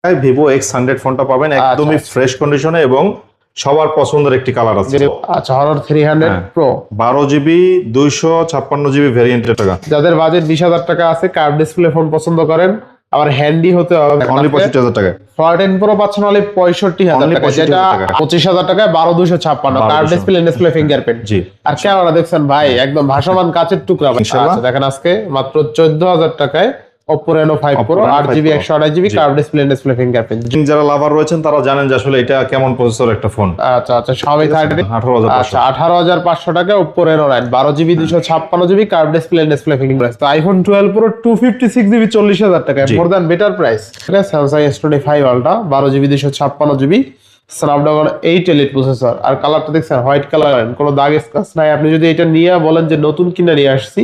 Vivo X100 ফোনটা পাবেন একদমই ফ্রেশ কন্ডিশনে এবং সবার পছন্দের একটি কালার আছে। আচ্ছা, হরর 300 প্রো 12GB 256GB ভেরিয়েন্টের টাকা। যাদের বাজেট 20,000 টাকা আছে, কার্ভ ডিসপ্লে ফোন পছন্দ করেন, আবার হ্যান্ডি হতে হবে, অনলি 65,000 টাকা। 14 প্রো পাচ্ছেন অনলি 65,000 টাকা, যেটা 25,000 টাকায় 12256 কার্ভ ডিসপ্লে ফিঙ্গারপ্রিন্ট। জি, আর ক্যামেরা দেখছেন ভাই, একদম ভাসমান কাচের টুকরা। ইনশাআল্লাহ। আচ্ছা, দেখেন আজকে মাত্র 14,000 টাকায় Oppo Reno 5 Pro 8GB 128GB curve display fingerprint. যারা লাভার রয়েছেন তারা জানেন যে আসলে এটা কেমন প্রসেসর একটা ফোন। আচ্ছা আচ্ছা, Xiaomi 30 18,500। আচ্ছা 18,500 টাকা Oppo Reno 9 12GB 256GB curve display fingerprint. তো iPhone 12 Pro 256GB 40,000 টাকা, মোর দ্যান বেটার প্রাইস। ঠিক আছে, Samsung S25 Ultra 12GB 256GB Snapdragon 8 Elite processor. আর কালারটা দেখছেন হোয়াইট কালার, কোনো দাগ স্ক্র্যাচ নাই। আপনি যদি এটা নিয়ে বলেন যে নতুন কিনে নিয়ে আসছি,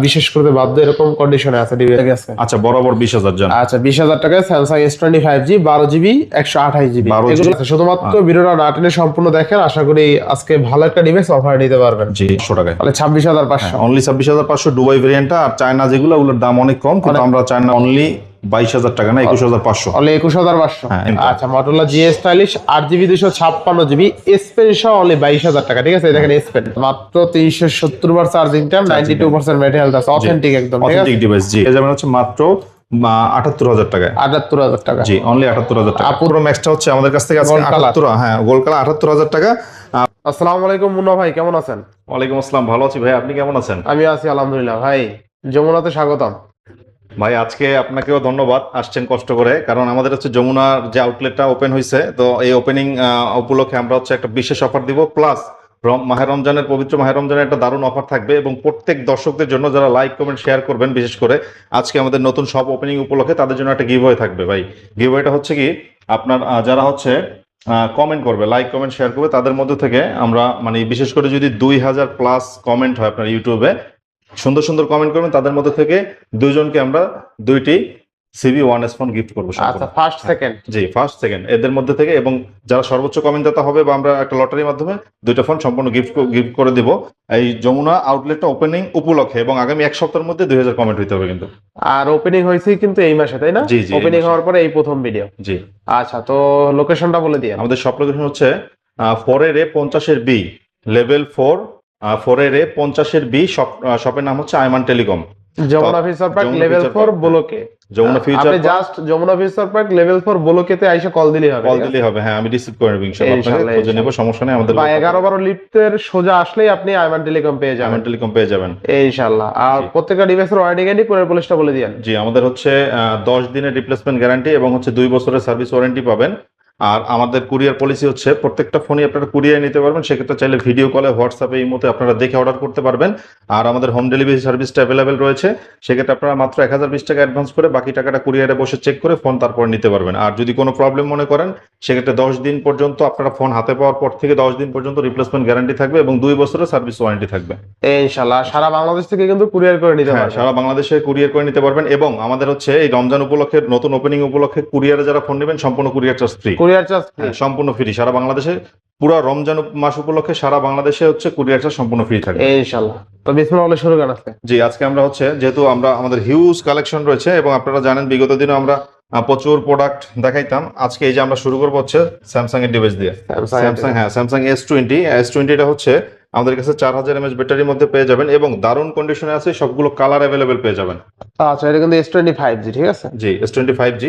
বিশেষ করে বাধ্য, এরকম কন্ডিশনে আছে ডিভাইস। আচ্ছা, বরাবর 20,000 জান। আচ্ছা, 20,000 টাকায় Samsung S25G 12GB 128GB এগুলো আছে। শুধুমাত্র ভিডিওটা না টেনে সম্পূর্ণ দেখেন, আশা করি আজকে ভালো একটা ডিভাইস অফার নিতে পারবেন। জি, 100 টাকায় তাহলে 26,500 অনলি 26,500 দুবাই ভেরিয়েন্টটা। আর চায়না যেগুলো, ওগুলোর দাম অনেক কম, কিন্তু আমরা চায়না অনলি 22,000 টাকা না 21,500। অনলি 21,500। আচ্ছা, Motorola GS Stylish 8GB 256GB S Pen সহ অনলি 22,000 টাকা। ঠিক আছে, দেখেন S Pen মাত্র 370 বার চার্জিং টাইম, 92% ব্যাটারি হেলথ আছে, অথেন্টিক একদম। Authentic device. জি, এটা যেমন হচ্ছে মাত্র 78,000 টাকায়। 78,000 টাকা। জি, অনলি 78,000 টাকা। পুরো ম্যাক্সটা হচ্ছে আমাদের কাছ থেকে আজকে 78, হ্যাঁ গোল্ড কালার 78,000 টাকা। আসসালামু আলাইকুম মুন্না ভাই, কেমন আছেন? ওয়ালাইকুম আসসালাম, ভালো আছি ভাই, আপনি কেমন আছেন? আমি আছি আলহামদুলিল্লাহ। ভাই, যমুনাতে স্বাগতম। ভাই, আজকে আপনাকেও ধন্যবাদ, আসছেন কষ্ট করে, কারণ আমাদের হচ্ছে যমুনার যে আউটলেটটা ওপেন হয়েছে, তো এই ওপেনিং উপলক্ষে আমরা হচ্ছে একটা বিশেষ অফার দিব, প্লাস মাহে রমজানের পবিত্র মাহে রমজানের একটা দারুণ অফার থাকবে, এবং প্রত্যেক দর্শকদের জন্য যারা লাইক কমেন্ট শেয়ার করবেন, বিশেষ করে আজকে আমাদের নতুন শপ ওপেনিং উপলক্ষে তাদের জন্য একটা গিভওয়ে থাকবে। ভাই, গিভওয়েটা হচ্ছে কি, আপনার যারা হচ্ছে কমেন্ট করবে, লাইক কমেন্ট শেয়ার করবে, তাদের মধ্যে থেকে আমরা মানে বিশেষ করে যদি 2,000 প্লাস কমেন্ট হয় আপনার ইউটিউবে, সুন্দর সুন্দর কমেন্ট করবেন, তাদের মধ্যে থেকে দুইজনকে আমরা 2টি CV1S ফোন গিফট করবো। আচ্ছা, ফার্স্ট সেকেন্ড। জি, ফার্স্ট সেকেন্ড এদের মধ্যে থেকে, এবং যারা সর্বোচ্চ কমেন্টদাতা হবে, বা আমরা একটা লটারির মাধ্যমে 2টা ফোন সম্পূর্ণ গিফট করে দিব এই যমুনা আউটলেটটা ওপেনিং উপলক্ষে, এবং আগামী এক সপ্তাহের মধ্যে 2,000 কমেন্ট হইতে হবে কিন্তু। আর ওপেনিং হয়েছে কিন্তু এই মাসে, তাই না? জি জি, ওপেনিং হওয়ার পরে এই প্রথম ভিডিও। জি। আচ্ছা, তো লোকেশনটা বলে দিন। আমাদের শপ লোকেশন হচ্ছে 4A50B লেভেল 4, 4A50B। শপের নাম হচ্ছে Aiman telecom, Jamuna future park level 4 ব্লকে। যমুনা ফিউচার আপনি just Jamuna future park level 4 ব্লকেতে আইসা কল দিলেই হবে। কল দিলেই হবে, হ্যাঁ আমি রিসিভ করে নেব ইনশাআল্লাহ, আপনাকে খুঁজে নেব, সমস্যা নেই। আমাদের 11-12 লিফটের সোজা আসলেই আপনি আইমান টেলিকম পেয়ে যাবেন। আইমান টেলিকম পেয়ে যাবেন ইনশাআল্লাহ। আর প্রত্যেকটা ডিভাইসের ওয়ারেন্টি গ্যারান্টি পরের পলিশটা বলে দিন। জি, আমাদের হচ্ছে 10 দিনের রিপ্লেসমেন্ট গ্যারান্টি, এবং হচ্ছে 2 বছরের সার্ভিস ওয়ারেন্টি পাবেন। আর আমাদের কুরিয়ার পলিসি হচ্ছে প্রত্যেকটা ফোনই আপনারা কুরিয়ার নিতে পারবেন, সেক্ষেত্রে চাইলে ভিডিও কলে, হোয়াটসঅ্যাপে, এই মতে আপনারা দেখে অর্ডার করতে পারবেন। আর আমাদের হোম ডেলিভারি সার্ভিসটা অ্যাভেলেবেল রয়েছে, সেক্ষেত্রে আপনারা মাত্র 1,020 টাকা অ্যাডভান্স করে বাকি টাকাটা কুরিয়ারে বসে চেক করে ফোন তারপর নিতে পারবেন। আর যদি কোনো প্রবলেম মনে করেন, সেক্ষেত্রে 10 দিন পর্যন্ত আপনারা ফোন হাতে পাওয়ার পর থেকে 10 দিন পর্যন্ত রিপ্লেসমেন্ট গ্যারান্টি থাকবে, এবং 2 বছরের সার্ভিস ওয়ারেন্টি থাকবে ইনশাআল্লাহ। সারা বাংলাদেশ থেকে কিন্তু কুরিয়ার করে নিতে পারবেন। সারা বাংলাদেশে কুরিয়ার করে নিতে পারবেন, এবং আমাদের হচ্ছে এই রমজান উপলক্ষে, নতুন ওপেনিং উপলক্ষে কুরিয়ারে যারা ফোন নেবেন, সম্পূর্ণ courier charge free. Courier charge সম্পূর্ণ ফ্রি সারা বাংলাদেশে। পুরো রমজান মাস উপলক্ষে সারা বাংলাদেশে হচ্ছে কুরিয়ার চার্জ সম্পূর্ণ ফ্রি থাকবে ইনশাআল্লাহ। তো বিসমিল্লাহ বলে শুরু করেন আজকে। জি, আজকে আমরা হচ্ছে, যেহেতু আমাদের হিউজ কালেকশন রয়েছে, এবং আপনারা জানেন বিগত দিনে আমরা প্রচুর প্রোডাক্ট দেখাইতাম, আজকে এই যে আমরা শুরু করবো হচ্ছে স্যামসাং এর ডিভাইস দিয়ে। স্যামসাং S20 এটা হচ্ছে আমাদের কাছে 4000 mAh ব্যাটারির মধ্যে পেয়ে যাবেন, এবং দারুণ কন্ডিশনে আছে, সবগুলো কালার অ্যাভেলেবেল পেয়ে যাবেন। আচ্ছা, এটা কিন্তু S25G, ঠিক আছে? জি, S25G।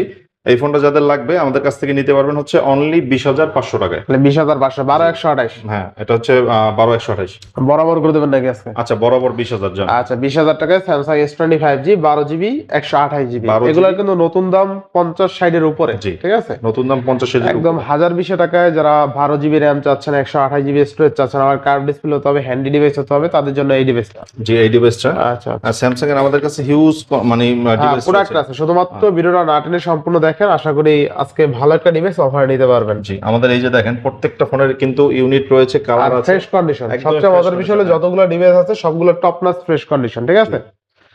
এই ফোনটা যাদের লাগবে আমাদের কাছ থেকে নিতে পারবেন হচ্ছে অনলি 20,500 টাকায়। 20,500 12,128। হ্যাঁ, এটা হচ্ছে 12,128 বরাবর করে দেবেন নাকি আজকে? আচ্ছা, বরাবর 20,000 জন। আচ্ছা, 20,000 টাকায় Samsung S25G 12GB 128GB। এগুলোর কিন্তু নতুন দাম 50-60 এর উপরে, ঠিক আছে? নতুন দাম 50,000 একদম 1020 টাকায় যারা 12GB RAM চাচ্ছেন, 128GB স্টোরেজ চাচ্ছেন, আমার কার্ভ ডিসপ্লে হতে হবে, হ্যান্ডি ডিভাইস হতে হবে, তাদের জন্য এই ডিভাইসটা। জি, এই ডিভাইসটা। আচ্ছা, আর স্যামসাং এর আমাদের কাছে হিউজ মানে ডিভাইস প্রোডাক্ট আছে। শুধুমাত্র ভিডিওটা না টেনে সম্পূর্ণ দেখেন, আশা করি আজকে ভালো একটা ডিভাইস অফার নিতে পারবেন। জি, আমাদের এই যে দেখেন, প্রত্যেকটা ফোনের কিন্তু ইউনিট রয়েছে, কালার আছে, ফ্রেশ কন্ডিশন। সবচেয়ে মজার বিষয় হলো যতগুলো ডিভাইস আছে সবগুলো টপ নচ ফ্রেশ কন্ডিশন, ঠিক আছে?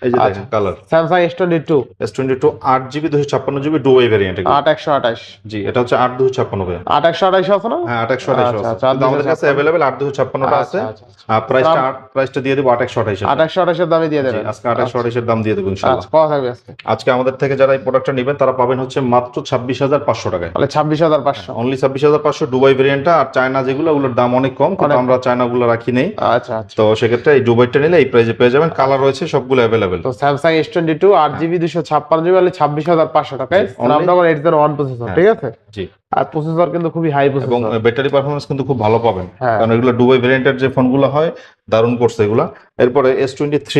এই যে দেখেন colour Samsung S22 S22 8GB 256GB dual variant. 8128 জি, এটা হচ্ছে 8256 ভাই। 8128 আছে না? হ্যাঁ 8128 আচ্ছা, আছে, আচ্ছা, কিন্তু আমাদের কাছে अवेलेबल 8256টা আছে। প্রাইসটা দিয়ে দেব 2828 এ। 2828 এর দামে দিয়ে জি, দেবেন। আজকে 2828 এর দাম দিয়ে দেব ইনশাআল্লাহ। আচ্ছা, কত থাকবে আজকে? আজকে আমাদের থেকে যারা এই প্রোডাক্টটা নেবেন তারা পাবেন হচ্ছে মাত্র 26500 টাকায়। তাহলে 26500। অনলি 26500 দুবাই ভেরিয়েন্টটা। আর চায়না যেগুলো ওগুলোর দাম অনেক কম, কিন্তু আমরা চায়নাগুলো রাখি নেই। আচ্ছা আচ্ছা। তো সেক্ষেত্রে এই দুবাইটা নিলে এই প্রাইসে পেয়ে যাবেন। কালার রয়েছে সবগুলো अवेलेबल। তো স্যামসাং S22 8GB 256GB হলে 26500 টাকায় স্ন্যাপড্রাগন 801 প্রসেসর, ঠিক আছে? জি। আর প্রসেসর কিন্তু খুবই হাই প্রসেসর এবং ব্যাটারি পারফরম্যান্স কিন্তু খুব ভালো পাবেন, হ্যাঁ। কারণ এগুলো দুবাই ভেরিয়েন্টের যে ফোনগুলো হয় দারুণ করছে এগুলা। এরপরে S23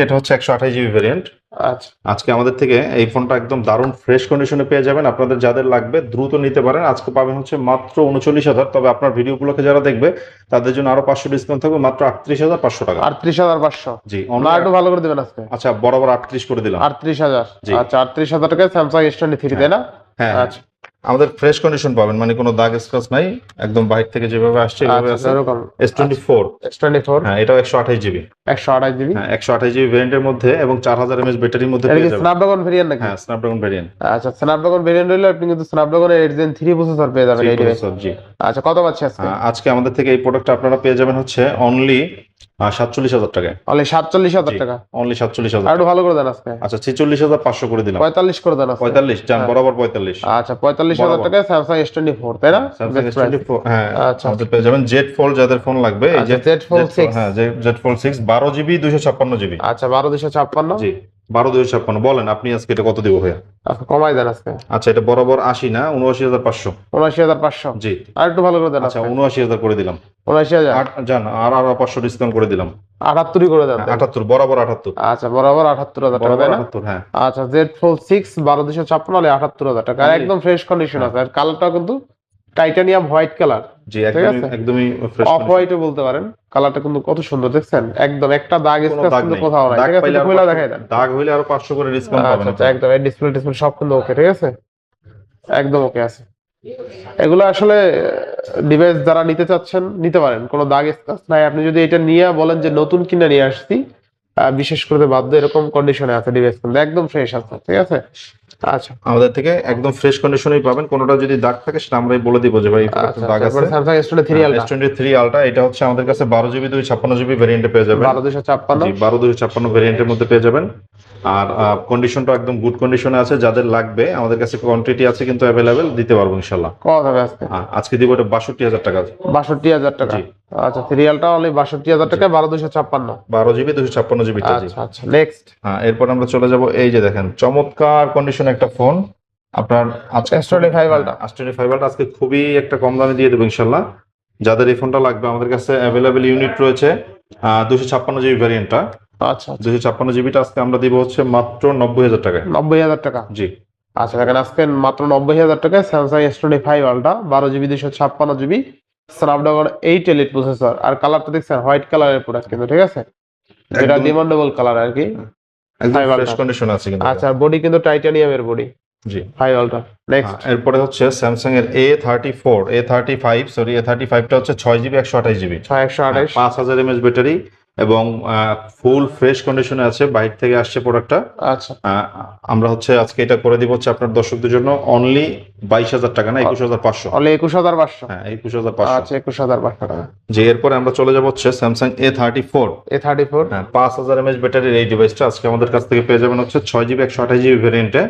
এটা হচ্ছে 128GB ভেরিয়েন্ট। আচ্ছা, আজকে আমাদের থেকে এই ফোনটা একদম দারুণ ফ্রেশ কন্ডিশনে পেয়ে যাবেন। আপনাদের যাদের লাগবে দ্রুত নিতে পারেন। আজকে পাবেন হচ্ছে মাত্র 39000। তবে আপনার ভিডিওগুলোকে যারা দেখবে তাদের জন্য আরো 500 ডিসকাউন্ট থাকবে, মাত্র 38500 টাকা। 38500। জি, না একটু ভালো করে দিবেন আজকে। আচ্ছা, বরাবর 38 করে দিলাম। 38000। জি। আচ্ছা, 38000 টাকায় স্যামসাং S23, তাই না? হ্যাঁ, আচ্ছা, আমাদের ফ্রেশ কন্ডিশন পাবেন, মানে কোনো দাগ স্ক্র্যাচ নাই, একদম বাইরে থেকে যেভাবে আসছে এভাবে আছে। S24 হ্যাঁ, এটাও 128GB। 128GB। হ্যাঁ, 128GB ভেরিয়েন্টের মধ্যে এবং 4000 mAh ব্যাটারির মধ্যে এটা পেয়ে কি যাবেন। স্ন্যাপড্রাগন ভেরিয়েন্ট নাকি? হ্যাঁ, স্ন্যাপড্রাগন ভেরিয়েন্ট। আচ্ছা, স্ন্যাপড্রাগন ভেরিয়েন্ট হলে আপনি কিন্তু স্ন্যাপড্রাগনের 8 Gen 3 প্রসেসর পেয়ে যাবেন এই ডিভাইসে। জি। আচ্ছা, কত পাচ্ছি আজকে? আজকে আমাদের থেকে এই প্রোডাক্টটা আপনারা পেয়ে যাবেন হচ্ছে অনলি 47000 টাকায়। অনলি 47000 টাকা। অনলি 47000। আর একটু ভালো করে দেন আজকে। আচ্ছা, 46500 করে দিলাম। 45 করে দেন আজকে। 45 জান, বরাবর 45। আচ্ছা, 45000 টাকায় স্যামসাং S24, তাই না? Samsung S24 হ্যাঁ, আচ্ছা, আমাদের পেয়ে যাবেন Z Fold যাদের ফোন লাগবে, এই যে Z Fold 6। হ্যাঁ, Z Fold 6 12GB 256GB। আচ্ছা, 12256। জি, 12256। বলেন আপনি আজকে এটা কত দিব ভাইয়া? আচ্ছা, কমাই দেন আজকে। আচ্ছা, এটা বরাবর 80 না, 79500। 79500। জি। আর একটু ভালো করে দেন আচ্ছা, আজকে। 79000 করে দিলাম। 79000। জান, আর 500 ডিসকাউন্ট করে দিলাম। 78 করে দেন। 78, বরাবর 78। আচ্ছা, বরাবর 78000 টাকা, তাই না? 78 হ্যাঁ। আচ্ছা, Z Fold 6 12256 হলে 78000 টাকা। আর একদম ফ্রেশ কন্ডিশন আছে। আর কালারটা কিন্তু টাইটানিয়াম হোয়াইট কালার। জি, একদমই ফ্রেশ। অফ হোয়াইটও বলতে পারেন। কালারটা কিন্তু কত সুন্দর দেখছেন, একদম একটা দাগ স্ক্র্যাচ কিন্তু কোথাও নাই, ঠিক আছে? খুলে দেখাই দেন। দাগ হইলে আরো 500 করে ডিসকাউন্ট পাবেন। আচ্ছা, একদম এই ডিসপ্লে সব কিন্তু ওকে, ঠিক আছে? একদম ওকে আছে। এগুলো আসলে ডিভাইস যারা নিতে চাচ্ছেন নিতে পারেন, কোনো দাগ স্ক্র্যাচ নাই। আপনি যদি এটা নিয়ে বলেন যে নতুন কিনে নিয়ে আসছি, বিশেষ করে বাধ্য, এরকম কন্ডিশনে আছে ডিভাইস, কিন্তু একদম ফ্রেশ আছে, ঠিক আছে? আচ্ছা, আমাদের থেকে একদম ফ্রেশ কন্ডিশনেই পাবেন। কোনোটা যদি দাগ থাকে সেটা আমরাই বলে দিব যে ভাই আচ্ছা, দাগ আছে। Samsung S23 ultra. S23 ultra এটা হচ্ছে আমাদের কাছে 12GB 256GB ভেরিয়েন্টে পেয়ে যাবেন। 12256। জি, 12256 ভেরিয়েন্টের মধ্যে পেয়ে যাবেন। আর কন্ডিশনটা একদম গুড কন্ডিশনে আছে। যাদের লাগবে আমাদের কাছে কোয়ান্টিটি আছে কিন্তু अवेलेबल, দিতে পারবো ইনশাআল্লাহ। কত হবে আজকে? আজকে দিব এটা 62000 টাকা। 62000 টাকা। জি। আচ্ছা, সিরিয়ালটা অনলি 62000 টাকা, 12256। 12GB 256GB টা। জি। আচ্ছা আচ্ছা, নেক্সট। এরপর আমরা চলে যাব, এই যে দেখেন চমৎকার কন্ডিশনে একটা ফোন আপনার আজকে S25 আলট্রা। S25 আলট্রা আজকে খুবই একটা কম দামে দিয়ে দেবো ইনশাআল্লাহ। যাদের এই ফোনটা লাগবে আমাদের কাছে अवेलेबल ইউনিট রয়েছে 256GB ভেরিয়েন্টটা। আচ্ছা, 256GBটা আজকে আমরা দিব হচ্ছে মাত্র 90000 টাকায়। 90000 টাকা। জি। আচ্ছা, দেখেন আজকে মাত্র 90000 টাকায় Samsung S25 ultra 12GB 256GB Snapdragon 8 elite processor. আর কালারটা দেখছেন হোয়াইট কালারের প্রোডাক্ট কিন্তু, ঠিক আছে? যেটা ডিমান্ডেবল কালার আর কি। একদম ফ্রেশ কন্ডিশন আছে কিন্তু। আচ্ছা, বডি কিন্তু টাইটানিয়ামের বডি। জি। 5 আলট্রা। নেক্সট। এরপরে হচ্ছে স্যামসাং এর A35 টা হচ্ছে 6GB 128GB। 128। 5000 mAh ব্যাটারি এবং ফুল ফ্রেশ কন্ডিশনে আছে, বাইরে থেকে আসছে প্রোডাক্টটা। আচ্ছা, আমরা হচ্ছে আজকে এটা করে দিব হচ্ছে আপনার দর্শকদের জন্য অনলি 22000 টাকা না, 21500। অনলি 21500। হ্যাঁ, 21500। আচ্ছা, 21500 টাকা। যে এরপরে আমরা চলে যাব হচ্ছে স্যামসাং A34। হ্যাঁ, 5000 mAh ব্যাটারির এই ডিভাইসটা আজকে আমাদের কাছ থেকে পেয়ে যাবেন হচ্ছে 6GB 128GB ভেরিয়েন্টে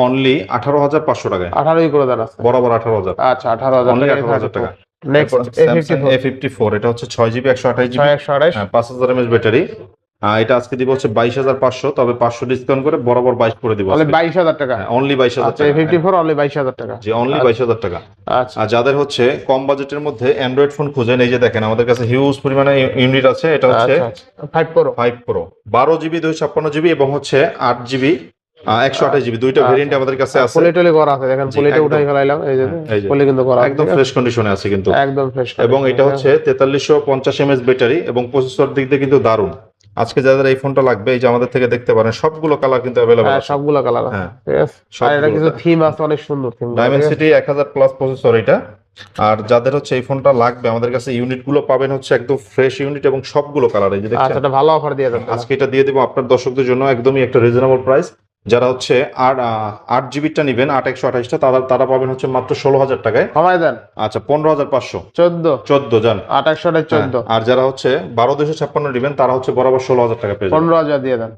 অনলি 18500 টাকায়। 18 করে দেন আজকে। বরাবর 18000। আচ্ছা, 18000 অনলি টাকা। 18000 টাকা। নেক্সট, A54 এটা হচ্ছে 6GB 128GB। 128। 5000 mAh battery. এটা আজকে দিব হচ্ছে 22500, তবে 500 ডিসকাউন্ট করে বরাবর 22 করে দিব। অনলি 22000 টাকা। অনলি 22000 আচ্ছা, টাকা। A54 অনলি 22000 টাকা। জি, অনলি 22000 টাকা। আচ্ছা, আর যাদের হচ্ছে কম বাজেটের মধ্যে অ্যান্ড্রয়েড ফোন খুঁজেন, এই যে দেখেন আমাদের কাছে হিউজ পরিমাণে ইউনিট আছে। এটা হচ্ছে 5 Pro। 5 Pro 12GB 256GB এবং হচ্ছে 8GB 128GB দুইটা ভেরিয়েন্ট আমাদের কাছে আছে। পলিটলি করা আছে, দেখেন পলিটা উঠাই ফেলাইলাম, এই যে পলি কিন্তু করা একদম ফ্রেশ কন্ডিশনে আছে কিন্তু, একদম ফ্রেশ। এবং এটা হচ্ছে 4350 mAh ব্যাটারি এবং প্রসেসর দিক দিয়ে কিন্তু দারুণ। আজকে যাদের এই ফোনটা লাগবে এই যে আমাদের থেকে দেখতে পারেন সবগুলো কালার কিন্তু अवेलेबल আছে। সবগুলো কালার আছে, ঠিক আছে? আর এটা কিছু থিম আছে, অনেক সুন্দর থিম। ডায়মেনসিটি 1000 প্লাস প্রসেসর এটা। আর যাদের হচ্ছে এই ফোনটা লাগবে আমাদের কাছে ইউনিট গুলো পাবেন হচ্ছে একদম ফ্রেশ ইউনিট এবং সবগুলো কালার এই যে আচ্ছা, দেখছেন। এটা ভালো অফার দিয়ে দেন আজকে এটা দিয়ে দেবো আপনার দর্শকদের জন্য একদমই একটা রিজনেবল প্রাইস। যারা হচ্ছে 8 জিবিটা নিবেন 8/128টা তারা পাবেন হচ্ছে মাত্র 16,000 টাকায়। কমাই দেন। আচ্ছা 15,500। 14 যান। 28 14। আর যারা হচ্ছে 12,256 নিবেন তারা হচ্ছে বরাবর 16,000 টাকা পেয়ে যাবেন। 15,000 দিয়ে দেন।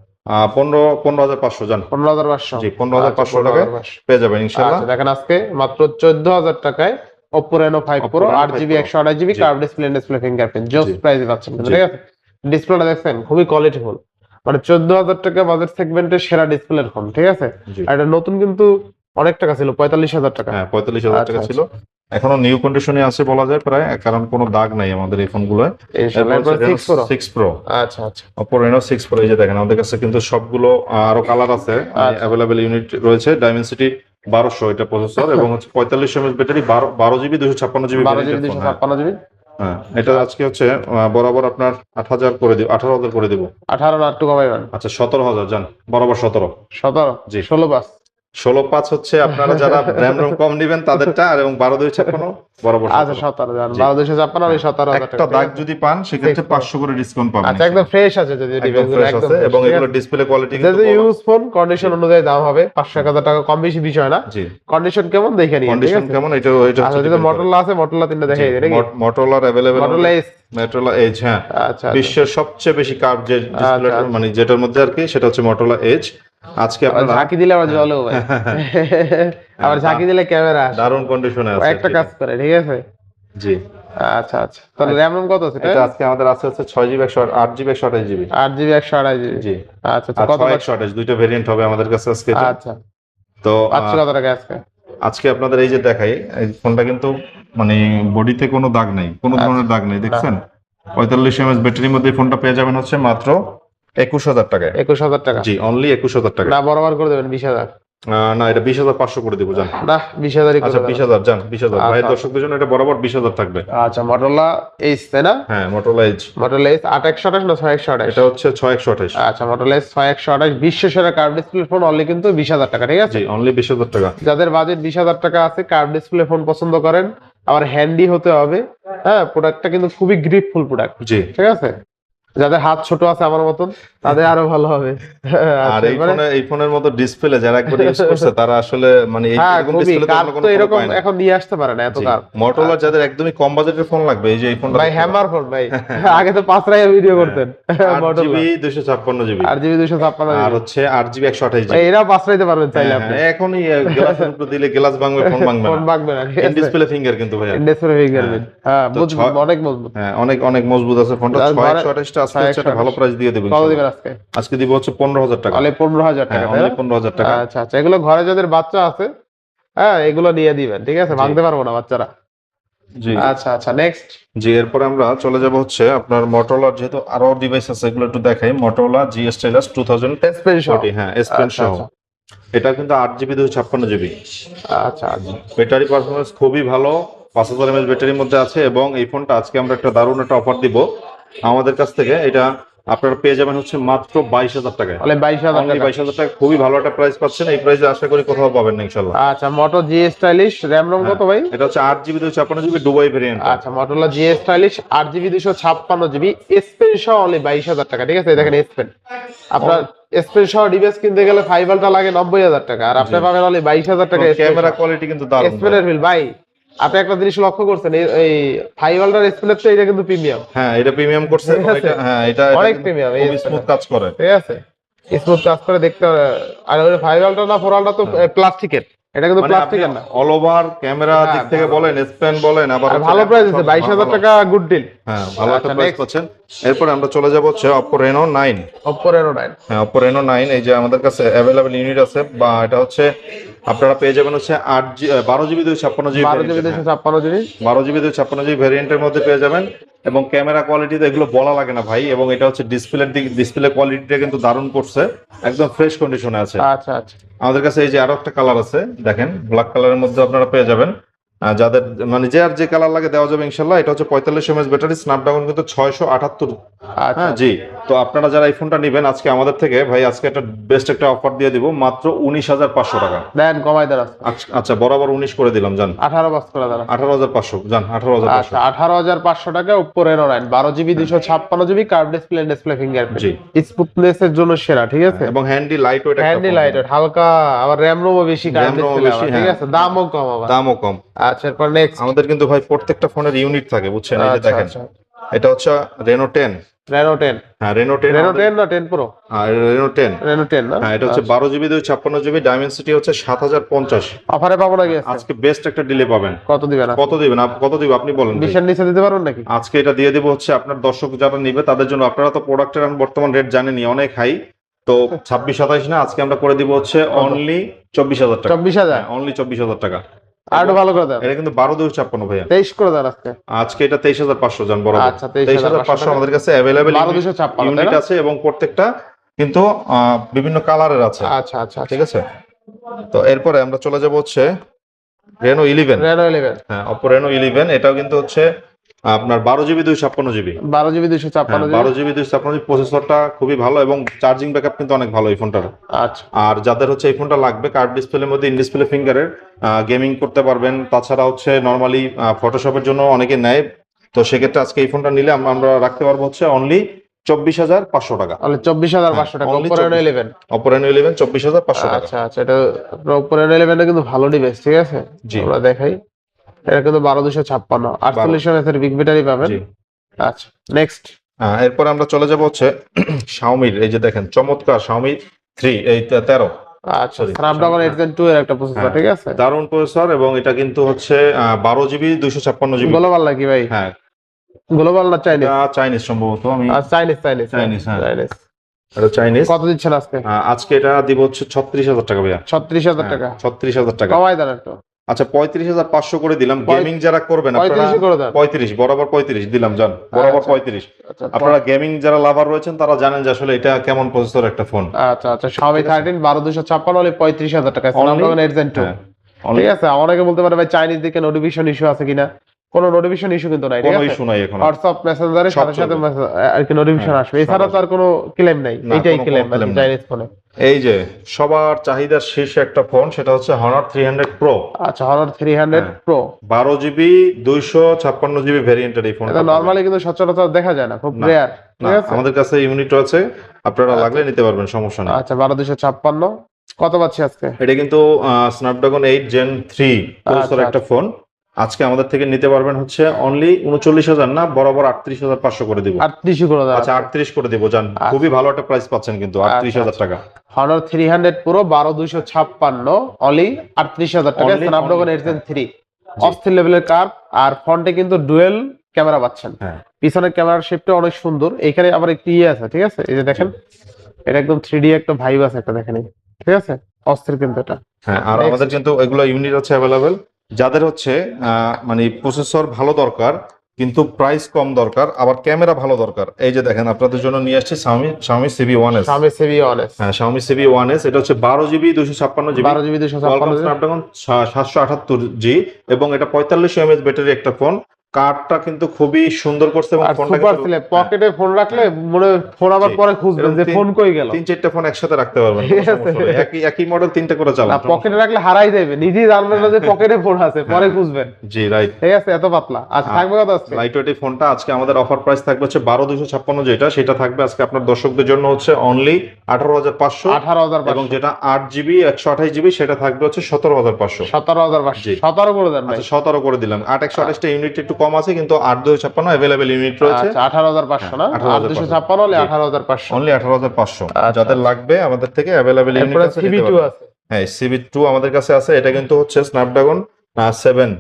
15,500 যান। 15,500। জি 15,500 টাকায় 15,500 পেয়ে যাবেন ইনশাআল্লাহ। আচ্ছা দেখেন আজকে মাত্র 14,000 টাকায় Oppo Reno 5 Pro 8GB 128GB জি। কার্ভ ডিসপ্লে ফিঙ্গারপ্রিন্ট জোস জি। প্রাইসে পাচ্ছেন কিন্তু, জি। ঠিক আছে। ডিসপ্লেটা দেখছেন খুবই কোয়ালিটিফুল, মানে 14,000 টাকা বাজেট সেগমেন্টের সেরা ডিসপ্লের ফোন, ঠিক আছে। জি। আর এটা নতুন কিন্তু অনেক টাকা ছিল, 45,000 টাকা। হ্যাঁ 45,000 টাকা আচ্ছা, ছিল, এখনো নিউ কন্ডিশনে আছে বলা যায় প্রায়, কারণ কোনো দাগ নাই আমাদের এই ফোনগুলোয়। ইনশাআল্লাহ। এরপর 6 Pro। 6 Pro। আচ্ছা আচ্ছা Oppo Reno 6 Pro এই যে দেখেন আমাদের কাছে কিন্তু সবগুলো আরো কালার আছে, আচ্ছা। অ্যাভেলেবেল ইউনিট রয়েছে। Dimensity 1200 এটা প্রসেসর এবং হচ্ছে 45 mAh battery, 12GB 256GB 12GB 256GB। হ্যাঁ এটা আজকে হচ্ছে বরাবর আপনার 8,000 করে দিব, 18,000 করে দিব। 18 না একটু কমাইবেন। আচ্ছা 17,000 যান, বরাবর 17। 17। জি। 16 16/5 হচ্ছে আপনারা যারা র্যাম রম কম নিবেন তাদেরটা, আর এবং 12/256 বরাবর আচ্ছা 17। 17 জান। জি। 12,256 আর 17,000 একটা টাকা। দাগ যদি পান সেক্ষেত্রে 500 করে ডিসকাউন্ট পাবেন। আচ্ছা একদম ফ্রেশ আছে যদি একদম ডিভাইস ফ্রেশ আছে এবং এগুলো ডিসপ্লে কোয়ালিটি কিন্তু যদি ইউজ ফোন কন্ডিশন অনুযায়ী দাম হবে, 500-1000 টাকা কম বেশি বিষয় না। জি। কন্ডিশন কেমন দেখে নিন, ঠিক কন্ডিশন আছে। কেমন এটা আচ্ছা যদি Motorola আছে, Motorola 3টা দেখাই দেন নাকি? Motorola available Motorola Edge। Motorola Edge হ্যাঁ আচ্ছা বিশ্বের সবচেয়ে বেশি কার্ভ যে ডিসপ্লেটা আচ্ছা। মানে যেটার মধ্যে আর কি সেটা হচ্ছে Motorola Edge। আজকে আবার আপনারা ঝাঁকি দিলে আবার জ্বলেও ভাই। আবার ঝাঁকি দিলে ক্যামেরা আসে। দারুণ কন্ডিশনে আছে একটা কাজ করে, ঠিক আছে। জি। আচ্ছা আচ্ছা তাহলে র‍্যাম রম কত আছে এটা আজকে আমাদের আছে হচ্ছে 6GB 8GB 128GB। 8GB 128GB। জি। আচ্ছা আর কত 6/128 দুইটা ভেরিয়েন্ট হবে আমাদের কাছে আজকে এটা। আচ্ছা তো পাচ্ছি কত টাকা আজকে? আজকে আপনাদের এই যে দেখাই এই ফোনটা কিন্তু মানে বডিতে কোনো দাগ নেই, কোনো ধরনের দাগ নেই, দেখছেন। 45 mAh ব্যাটারির মধ্যে এই ফোনটা পেয়ে যাবেন হচ্ছে মাত্র 21,000 টাকায়। 21,000 টাকা। জি অনলি 21,000 টাকা। না বরাবর করে দেবেন 20,000। না এটা 20,500 করে দিব জান। না 20,000ই করে আচ্ছা দেন। 20,000 জান, 20,000 ভাই আচ্ছা। দর্শকদের জন্য এটা বরাবর 20,000 থাকবে। আচ্ছা Motorola Edge তাই না? হ্যাঁ Motorola Edge। Motorola Edge 8/128 না 6/128? এটা হচ্ছে 6/128। আচ্ছা Motorola Edge 6/128 বিশ্ব সেরা কার্ভ ডিসপ্লে ফোন অনলি কিন্তু 20,000 টাকা, ঠিক আছে। জি অনলি 20,000 টাকা। যাদের বাজেট 20,000 টাকা আছে, কার্ভ ডিসপ্লে ফোন পছন্দ করেন, আবার হ্যান্ডি হতে হবে, হ্যাঁ প্রোডাক্টটা কিন্তু খুবই গ্রিপফুল প্রোডাক্ট, জি। ঠিক আছে। যাদের হাত ছোট আছে আমার মতন তাদের আরো ভালো হবে। আর আচ্ছা, এই ফোনের মতো ডিসপ্লে যারা একবার ইউজ করছে তারা আসলে মানে এই হ্যাঁ এরকম খুবই ডিসপ্লে তো কার্ভ অন্য কোনো তো ফোনে এরকম পায় না। এখন নিয়ে আসতে পারে না এত জি। কার্ভ। Motorola যাদের একদমই কম বাজেটের ফোন লাগবে এই যে এই ফোনটা ভাই হ্যামার ফোন ভাই, আগে তো 5 টাকায় ভিডিও করতেন। 8GB 256GB 8GB 256 আর হচ্ছে 8GB 128GB। ভাই এরা 5 টাকাইতে পারবেন চাইলে আপনি। এখনই গ্লাসের উপর দিলে গ্লাস ভাঙবে, ফোন ভাঙবে ফোন না। ভাঙবে না, ঠিক ইন আছে। ডিসপ্লে ফিঙ্গার কিন্তু ভাইয়া। ডিসপ্লে ফিঙ্গারপ্রিন্ট, হ্যাঁ তো মজবুত, অনেক মজবুত। হ্যাঁ অনেক অনেক মজবুত আছে ফোনটা। আর 6/128 টা আজকে হচ্ছে একটা ভালো প্রাইস দিয়ে দেব কত ইনশাআল্লাহ। দিবেন আজকে? আজকে দিব হচ্ছে 15,000 টাকা। অনলি 15,000 টাকা, হ্যাঁ তাই অনলি না? 15,000 টাকা। আচ্ছা আচ্ছা এগুলো ঘরে যাদের বাচ্চা আছে, হ্যাঁ এগুলো নিয়ে দিবেন, ঠিক আছে, ভাঙতে পারবো না বাচ্চারা। জি আচ্ছা আচ্ছা নেক্সট। জি এরপরে আমরা চলে যাব হচ্ছে আপনার Motorola, যেহেতু আরো ডিভাইস আছে এগুলো একটু দেখাই। Motorola G Stylus 2040 হ্যাঁ S Pen আচ্ছা, সহ। আচ্ছা। এটা কিন্তু 8GB 256GB। আচ্ছা আচ্ছা ব্যাটারি পারফরম্যান্স খুবই ভালো, 5,000 mAh ব্যাটারির মধ্যে আছে এবং এই ফোনটা আজকে আমরা একটা দারুণ একটা অফার দিব আমাদের কাছ থেকে। এটা আপনারা পেয়ে যাবেন হচ্ছে মাত্র 22,000 টাকায়। অনলি 22,000 অনলি টাকা। 22,000 টাকা, খুবই ভালো একটা প্রাইস পাচ্ছেন। এই প্রাইসে আশা করি কোথাও পাবেন না ইনশাআল্লাহ। আচ্ছা Moto G Stylish RAM ROM কত ভাই? এটা হচ্ছে 8GB 256GB দুবাই ভেরিয়েন্ট। আচ্ছা Motorola G Stylish 8GB 256GB S Pen সহ অনলি 22,000 টাকা, ঠিক আছে। এই দেখেন S Pen, আপনার S Pen সহ ডিভাইস কিনতে গেলে 5 আলটা লাগে 90,000 টাকা, আর আপনি পাবেন অনলি 22,000 টাকা। ক্যামেরা কোয়ালিটি কিন্তু দারুণ। S Pen এর বিল ভাই, আপনি একটা জিনিস লক্ষ্য করছেন, এই 5 আলটার S Pen এর তো এটা কিন্তু প্রিমিয়াম। হ্যাঁ এটা প্রিমিয়াম করছে ঠিক আছে। এটা। হ্যাঁ এটা অনেক প্রিমিয়াম, এই খুব স্মুথ কাজ করে। ঠিক আছে, স্মুথ কাজ করে দেখতে। আর ওই 5 আলটা না 4 আলটা তো প্লাস্টিকের, এটা কিন্তু প্লাস্টিকের না। অল ওভার ক্যামেরা হ্যাঁ, দিক থেকে বলেন, স্প্যান বলেন, আবার আর হচ্ছে ভালো প্রাইস আছে, সব 22,000 ভালো। টাকা গুড ডিল। হ্যাঁ ভালো একটা আচ্ছা, প্রাইস next। পাচ্ছেন। এরপর আমরা চলে যাব হচ্ছে Oppo Reno 9। Oppo Reno 9। হ্যাঁ Oppo Reno 9 এই যে আমাদের কাছে अवेलेबल ইউনিট আছে, বা এটা হচ্ছে আপনারা পেয়ে যাবেন হচ্ছে 12GB 256GB 12GB 256GB। 12GB 256GB ভেরিয়েন্টের মধ্যে পেয়ে যাবেন। এবং ক্যামেরা কোয়ালিটি তো এগুলো বলা লাগে না ভাই, এবং এটা হচ্ছে ডিসপ্লে কোয়ালিটিটা কিন্তু দারুণ করছে, একদম ফ্রেশ কন্ডিশনে আছে। আচ্ছা আচ্ছা আমাদের কাছে এই যে আরো একটা কালার আছে দেখেন, ব্ল্যাক কালারের মধ্যে আপনারা পেয়ে যাবেন। যাদের মানে যে আর যে কালার লাগে দেওয়া যাবে ইনশাল্লাহ। এটা হচ্ছে 45 mAh ব্যাটারি, স্ন্যাপড্রাগন কিন্তু 678। আচ্ছা হ্যাঁ জি। তো আপনারা যারা এই ফোনটা নেবেন আজকে আমাদের থেকে ভাই, আজকে একটা বেস্ট একটা অফার দিয়ে দিব মাত্র 19,500 টাকা। দেন কমাই দেন আজকে। আচ্ছা বরাবর 19 করে দিলাম জান। 18 বাস করে দেন। 18,500 জান, 18,500। আচ্ছা 18,500 টাকা Oppo Reno9 12GB 256GB curve display fingerprint. জি। স্মুথনেস এর জন্য সেরা, ঠিক আছে। এবং handy light weight, handy light হালকা, আবার RAM রোমও বেশি, কার্ভ ডিসপ্লে, ঠিক আছে, দামও কম আবার। দামও কম। আচ্ছা এরপর নেক্সট। আমাদের কিন্তু ভাই প্রত্যেকটা ফোনের ইউনিট থাকে বুঝছেন, এই যে আচ্ছা দেখেন। আচ্ছা এটা হচ্ছে Reno 10। Reno 10। হ্যাঁ Reno 10 Reno 10 না 10 Pro? Reno 10। Reno 10 না? হ্যাঁ এটা হচ্ছে 12GB 256GB, ডায়মেনসিটি হচ্ছে 7050। অফারে পাবো নাকি আজকে? আজকে বেস্ট একটা ডিলে পাবেন। কত দিবেন? কত দিবেন কত দিব আপনি বলেন ভাই। 20 এর নিচে দিতে পারবেন নাকি? আজকে এটা দিয়ে দেব হচ্ছে আপনার দর্শক যারা নিবে তাদের জন্য। আপনারা তো প্রোডাক্টের বর্তমান রেট জানেনই, অনেক হাই। তো 26-27 না, আজকে আমরা করে দিব হচ্ছে অনলি 24,000 টাকা। 24,000? অনলি 24,000 টাকা। আর ভালো করে দেন। এটা কিন্তু 12,256 ভাইয়া। 23 করে দেন আজকে। আজকে এটা 23,500 জান বরাবর। আচ্ছা 23,500 আমাদের কাছে अवेलेबल 12,256 ইউনিট আছে, এবং প্রত্যেকটা কিন্তু বিভিন্ন কালারের আছে। আচ্ছা আচ্ছা ঠিক আছে। তো এরপরে আমরা চলে যাব হচ্ছে Reno 11। Reno 11। হ্যাঁ Oppo Reno 11, এটাও কিন্তু হচ্ছে আপনার 12GB 256GB। 12GB 256GB। 12GB 256GB, প্রসেসরটা খুবই ভালো এবং চার্জিং ব্যাকআপ কিন্তু অনেক ভালো এই ফোনটার। আচ্ছা। আর যাদের হচ্ছে এই ফোনটা লাগবে, কার্ভ ডিসপ্লের মধ্যে ইন ডিসপ্লে ফিঙ্গারের, গেমিং করতে পারবেন, তাছাড়া হচ্ছে নরমালি ফটোশপের জন্য অনেকে নেয়। তো সেক্ষেত্রে আজকে এই ফোনটা নিলে আমরা রাখতে পারবো হচ্ছে অনলি 24,500 টাকা। তাহলে 24,500 টাকা Oppo Reno 11। Oppo Reno 11 24,500 টাকা। আচ্ছা আচ্ছা, এটা Oppo Reno 11 টা কিন্তু ভালো ডিভাইস, ঠিক আছে। জি। আমরা দেখাই, এটা কিন্তু 12,256 48 mAh এর বিগ ব্যাটারি পাবেন। জি। আচ্ছা নেক্সট। এরপর আমরা চলে যাব হচ্ছে Xiaomi, এই যে দেখেন চমৎকার Xiaomi 3 এই 13। আচ্ছা Snapdragon 8 Gen 2 এর একটা প্রসেসর, ঠিক আছে। দারুণ প্রসেসর, এবং এটা কিন্তু হচ্ছে 12GB 256GB। গ্লোবাল নাকি ভাই? হ্যাঁ গ্লোবাল না চাইনিজ? চাইনিজ সম্ভবত। আমি চাইনিজ হ্যাঁ চাইনিজ। এটা চাইনিজ। কত দিচ্ছেন আজকে? আজকে এটা দিব হচ্ছে 36,000 টাকা ভাইয়া। 36,000 টাকা? 36,000 টাকা। কমাই দেন একটু। আচ্ছা 35,500 করে দিলাম। গেমিং যারা করবেন আপনারা 35 করে দেন। 35 বরাবর 35 দিলাম জান, বরাবর 35। আচ্ছা আপনারা গেমিং যারা লাভার রয়েছেন তারা জানেন যে আসলে এটা কেমন প্রসেসর একটা ফোন। আচ্ছা আচ্ছা Xiaomi 13 12,256 হলে 35,000 টাকা, Snapdragon 8 Gen 2। হ্যাঁ, ঠিক আছে। অনেকে বলতে পারে ভাই চাইনিজ দিকে নোটিফিকেশন ইস্যু আছে কিনা? কোনো নোটিফিকেশন ইস্যু কিন্তু নাই, ঠিক কোনো আছে। ইস্যু নাই এখন। হোয়াটসঅ্যাপ মেসেঞ্জারে সব সাথে সাথে চলবে। আর কি নোটিফিকেশন আসবে, এছাড়া তো আর কোনো ক্লেম নাই। না, এটাই কোনো ক্লেম claim নাই। চাইনিজ ফোনে। এই যে সবার চাহিদার শীর্ষে একটা ফোন, সেটা হচ্ছে Honor 300 Pro। আচ্ছা Honor 300 Pro 12GB 256GB ভেরিয়েন্টের এই ফোনটা। এটা নরমালি কিন্তু সচরাচর দেখা যায় না, খুব রেয়ার, ঠিক আছে। আমাদের কাছে ইউনিট আছে, আপনারা লাগলে নিতে পারবেন, সমস্যা নেই। আচ্ছা 12,256 কত পাচ্ছি আজকে? এটা কিন্তু Snapdragon 8 Gen 3 প্রসেসর একটা ফোন। আজকে আমাদের থেকে নিতে পারবেন হচ্ছে অনলি 39,000 না, বরাবর 38,500 করে দিব। 38 করে দাও। আচ্ছা 38 করে দিব জান, খুবই ভালো একটা প্রাইস পাচ্ছেন কিন্তু 38,000 টাকা। Honor 300 Pro 12,256 অনলি 38,000 টাকা, Snapdragon 8 Gen 3 অস্থির লেভেলের কার্ভ, আর ফ্রন্টে কিন্তু ডুয়েল ক্যামেরা পাচ্ছেন। হ্যাঁ পিছনের ক্যামেরার শেপটা অনেক সুন্দর, এখানে আবার একটু ইয়ে আছে, ঠিক আছে। এই যে দেখেন, এটা একদম 3D একটা ভাইব আছে একটা, দেখেন ঠিক আছে, অস্থির কিন্তু এটা। হ্যাঁ, আর আমাদের কিন্তু এগুলো ইউনিট আছে अवेलेबल। যাদের হচ্ছে মানে প্রসেসর ভালো দরকার কিন্তু প্রাইস কম দরকার, আবার ক্যামেরা ভালো দরকার, এই যে দেখেন আপনাদের জন্য নিয়ে আসছি Xiaomi CB1S। Xiaomi CB1S। হ্যাঁ Xiaomi CB1S, এটা হচ্ছে 12GB 256GB, 12GB 256 Snapdragon 778G, এবং এটা 45 mAh ব্যাটারি একটা ফোন। কার্ডটা কিন্তু খুবই সুন্দর করছে, এবং ফোনটা সুপার স্লিপ, পকেটে ফোন রাখলে মনে ফোন আবার পরে খুঁজবেন যে ফোন কই গেল। 3-4টা ফোন একসাথে রাখতে পারবেন, একই মডেল 3টা করে চালান। পকেটে রাখলে হারাই যাবে, নিজেই জানবেন না যে পকেটে ফোন আছে, পরে খুঁজবেন। জি রাইট, ঠিক আছে, এত পাতলা। আচ্ছা থাকবে কত আজকে? লাইট ওয়েট এই ফোনটা আজকে আমাদের অফার প্রাইস থাকবে হচ্ছে 12,256, যেটা সেটা থাকবে আজকে আপনার দর্শকদের জন্য হচ্ছে অনলি 18,500। 18,500। এবং যেটা 8GB 128GB সেটা থাকবে হচ্ছে 17,500। 17,500 17 করে দেন ভাই। আচ্ছা 17 করে দিলাম। 8/128 টা ইউনিট একটু কম আছে, কিন্তু 8/256 अवेलेबल ইউনিট রয়েছে। আচ্ছা 18,500 না, 8,256 হলে 18,500, অনলি 18,500। যাদের লাগবে আমাদের থেকে अवेलेबल ইউনিট আছে। CB2 আছে। হ্যাঁ CB2 আমাদের কাছে আছে। এটা কিন্তু হচ্ছে Snapdragon 7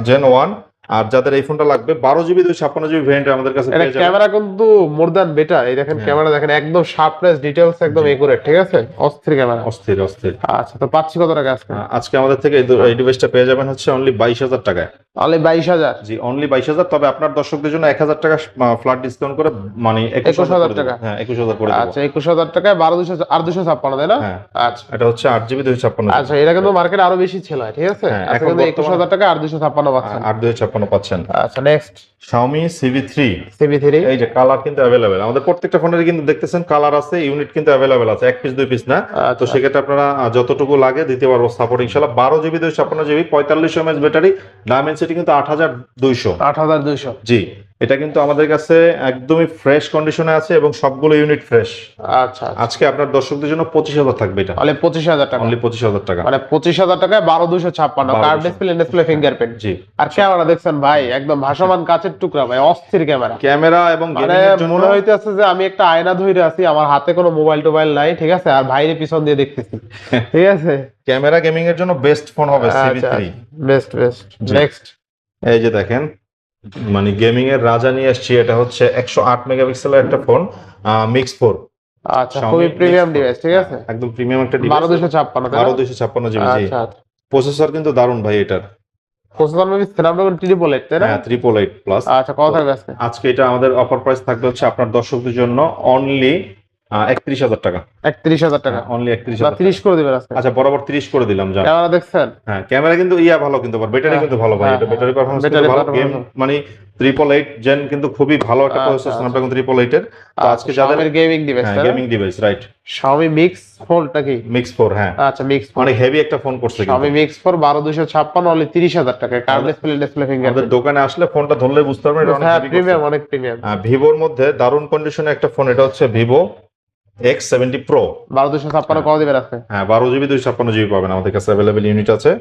Gen 1 আর যাদের এই ফোনটা লাগবে 12GB 256GB ভেরিয়েন্ট আমাদের কাছে এটা পেয়ে যাবেন। ক্যামেরা কিন্তু মোর দ্যান বেটার। এই দেখেন ক্যামেরা দেখেন একদম শার্পনেস ডিটেইলস একদম একুরেট, ঠিক আছে, অস্থির ক্যামেরা। অস্থির অস্থির। আচ্ছা, তো পাচ্ছি কত টাকা আজকে? আজকে আমাদের থেকে এই ডিভাইসটা পেয়ে যাবেন হচ্ছে অনলি 22,000 টাকায়। অনলি 22,000? জি অনলি 22,000। তবে আপনার দর্শকদের জন্য 1,000 টাকা ফ্ল্যাট ডিসকাউন্ট করে মানে 21,000 টাকা। হ্যাঁ 21,000 করে দেব। আচ্ছা, 21,000 টাকায় 12,200 আর 256, তাই না? হ্যাঁ আচ্ছা এটা হচ্ছে 8GB 256। আচ্ছা, এটা কিন্তু মার্কেটে আরো বেশি ছিল, ঠিক আছে। হ্যাঁ, আজকে এখন কিন্তু বর্তমানে 21,000 টাকা আর 256 পাচ্ছেন। 8,256 পাচ্ছেন। আচ্ছা, নেক্সট Xiaomi CV3। CV3। এই যে কালার কিন্তু অ্যাভেলেবেল, আমাদের প্রত্যেকটা ফোনের কিন্তু দেখতেছেন কালার আছে, ইউনিট কিন্তু অ্যাভেলেবেল আছে, এক পিস দুই পিস না। তো আচ্ছা। সেক্ষেত্রে আপনারা যতটুকু লাগে দিতে পারবো সাপোর্ট ইনশাআল্লাহ। 12GB 256GB 4500 mAh battery, Dimensity কিন্তু 8200। 8200। জি এটা কিন্তু আমাদের কাছে একদমই ফ্রেশ কন্ডিশনে আছে এবং সবগুলো ইউনিট ফ্রেশ। আচ্ছা, আজকে আপনার দর্শকদের জন্য 25,000 থাকবে এটা। অনলি 25,000 টাকা। অনলি 25,000 টাকা। মানে 25,000 টাকায় 12,256, কার্ভ 12,256 ডিসপ্লে ফিঙ্গারপ্রিন্ট। জি আর ক্যামেরা দেখছেন ভাই, একদম ভাসমান কাচের টুকরা ভাই, অস্থির ক্যামেরা। ক্যামেরা এবং মানে গেমিং এর জন্য মনে হইতেছে যে আমি একটা আয়না ধরে আছি, আমার হাতে কোনো মোবাইল টোবাইল নাই, ঠিক আছে, আর বাইরে পিছন দিয়ে দেখতেছি, ঠিক আছে। ক্যামেরা গেমিং এর জন্য বেস্ট ফোন হবে CV3। Best best. জি। নেক্সট এই যে দেখেন মানে গেমিং এর রাজা নিয়ে আসছি, এটা হচ্ছে 108 মেগাপিক্সেলের একটা ফোন, মিক্স 4। আচ্ছা, খুবই প্রিমিয়াম ডিভাইস, ঠিক আছে। একদম প্রিমিয়াম একটা ডিভাইস। 12,256, তাই না? 12,256GB। জি আচ্ছা আচ্ছা। প্রসেসর কিন্তু দারুণ ভাই এটার। প্রসেসর মেবি স্ন্যাপড্রাগন 888, তাই না? হ্যাঁ 888 প্লাস। আচ্ছা, কত থাকবে আজকে? আজকে এটা আমাদের অফার প্রাইস থাকবে হচ্ছে আপনার দর্শকদের জন্য অনলি 31,000 টাকা। 31,000 টাকা। অনলি না 31,000। 30 করে দিবেন আজকে। আচ্ছা বরাবর 30 করে দিলাম যা। ক্যামেরা দেখছেন? হ্যাঁ ক্যামেরা কিন্তু ভালো, কিন্তু ব্যাটারি হ্যাঁ, কিন্তু ভালো ভাই, হ্যাঁ, এটা ব্যাটারি পারফরম্যান্স কিন্তু ব্যাটারি ভালো। গেম performance মানে 888 জেন কিন্তু খুবই ভালো একটা আচ্ছা, প্রসেসর, আচ্ছা। স্ন্যাপড্রাগন 888 এর। তো আজকে যাদের গেমিং ডিভাইস, হ্যাঁ তাই না? Gaming device right. Xiaomi Mix 4 টা কি? মিক্স 4 হ্যাঁ আচ্ছা, Mix 4। অনেক হেভি একটা ফোন করছে কিন্তু। Xiaomi Mix 4 12,256, অনলি 30,000 টাকা, কার্ভ ডিসপ্লে আমাদের ফিঙ্গারপ্রিন্ট। দোকানে আসলে ফোনটা ধরলে বুঝতে পারবেন এটা অনেক হ্যাঁ, হেভি প্রিমিয়াম, করছে। অনেক প্রিমিয়াম। ভিভোর মধ্যে দারুণ কন্ডিশনে একটা ফোন, এটা হচ্ছে ভিভো X70 Pro। 12,256 কত দিবেন আজকে? হ্যাঁ 12GB 256GB পাবেন, আমাদের কাছে অ্যাভেলেবেল ইউনিট আছে।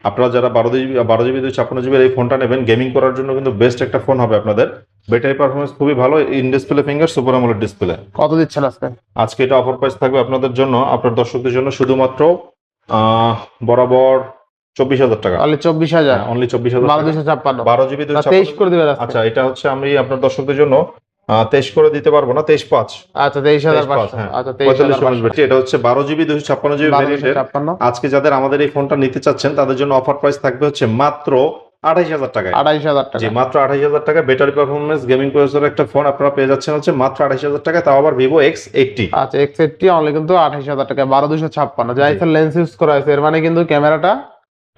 আপনারা যারা 12GB 256GB এই ফোনটা নেবেন গেমিং করার জন্য কিন্তু বেস্ট একটা ফোন হবে আপনাদের। ব্যাটারি পারফরম্যান্স খুবই ভালো, in display finger, super AMOLED display. কত দিচ্ছেন আজকে? আজকে এটা অফার প্রাইস থাকবে আপনাদের জন্য, আপনার দর্শকদের জন্য শুধুমাত্র বরাবর 24,000 টাকা। অনলি 24,000। অনলি 24,000 টাকা। 12,256। 12GB 23 করে দিবেন আজকে। আচ্ছা এটা হচ্ছে আমি আপনার দর্শকদের জন্য 23 করে দিতে পারবো না, 23,500। আচ্ছা, 23,500। হ্যাঁ আচ্ছা, 45 23,500। এটা হচ্ছে 12GB 256GB ভেরিয়েন্টের। 12,256। আজকে যাদের আমাদের এই ফোনটা নিতে চাচ্ছেন তাদের জন্য অফার প্রাইস থাকবে হচ্ছে মাত্র 28,000 টাকায়। 28,000 জি টাকা। মাত্র 28,000 টাকা। ব্যাটারি পারফরম্যান্স গেমিং প্রসেসর একটা ফোন আপনারা পেয়ে যাচ্ছেন হচ্ছে মাত্র 28,000 টাকায়, তাও আবার ভিভো X80। আচ্ছা, X80 অনলি কিন্তু 28,000 টাকা, 12,256। যাইছে লেন্স ইউজ করা হয়েছে, এর মানে কিন্তু ক্যামেরাটা